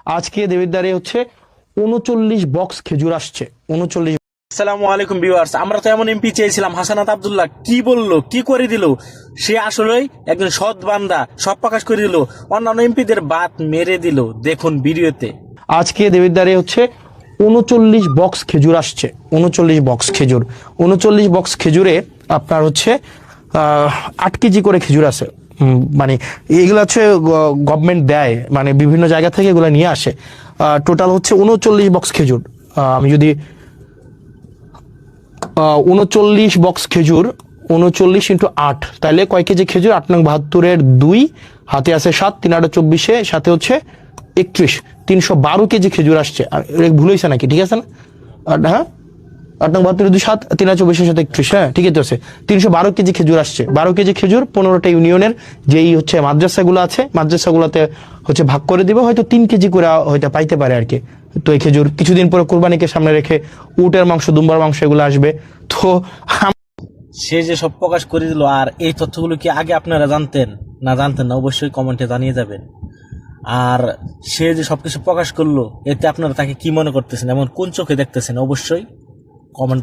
আজকে দেবিদ্বারে হচ্ছে ৩৯ বক্স খেজুর আসছে ৩৯। আসসালামু আলাইকুম ভিউয়ার্স, আমরা তো এমন এমপি চেয়েছিলাম। হাসানাত আব্দুল্লাহ কি বললো, কি করে দিল। সে আসলেই একজন সৎ বান্দা, সব প্রকাশ করে দিল, অন্যান্য এমপিদের বাত মেরে দিল। দেখুন ভিডিওতে। আজকে দেবিদ্বারে হচ্ছে ৩৯ বক্স খেজুর আসছে ৩৯ বক্স খেজুর। ৩৯ বক্স খেজুরে আপনার হচ্ছে ৮ কেজি করে খেজুর আছে। মানে এগুলো হচ্ছে গভর্নমেন্ট দেয়, মানে বিভিন্ন জায়গা থেকে এগুলো নিয়ে আসে। টোটাল হচ্ছে ৩৯ বক্স খেজুর। আমি যদি ৩৯ বক্স খেজুর ৩৯ ইন্টু ৮, তাহলে কয় কেজি খেজুর? ৮ নং ৭২-এর ২, হাতে আছে ৭, ৩ ৮ ২৪, সাথে হচ্ছে ৩১, ৩১২ কেজি খেজুর আসছে। আর ভুল হয়েছে নাকি? ঠিক আছে না? হ্যাঁ, ৮ নং ৭২-এর ২, ৭, ৩ ৮ ২৪, সাথে ৩১, হ্যাঁ ঠিকই তো আছে। ৩১২ কেজি খেজুর আসছে। ১২ কেজি খেজুর ১৫টা ইউনিয়নের যেই হচ্ছে মাদ্রাসাগুলো আছে, মাদ্রাসাগুলোতে হচ্ছে ভাগ করে দিবে। হয়তো ৩ কেজি করে হয়তো পাইতে পারে আর কি। তো এই খেজুর কিছুদিন পরে কোরবানিকে সামনে রেখে উটের মাংস, দুম্বার মাংস এগুলো আসবে। তো সে যে সব প্রকাশ করে দিল, আর এই তথ্যগুলো কি আগে আপনারা জানতেন না জানতেন না? অবশ্যই কমেন্টে জানিয়ে যাবেন। আর সে যে সবকিছু প্রকাশ করলো, এতে আপনারা তাকে কি মনে করতেছেন, এমন কোন চোখে দেখতেছেন? অবশ্যই কমেন্ট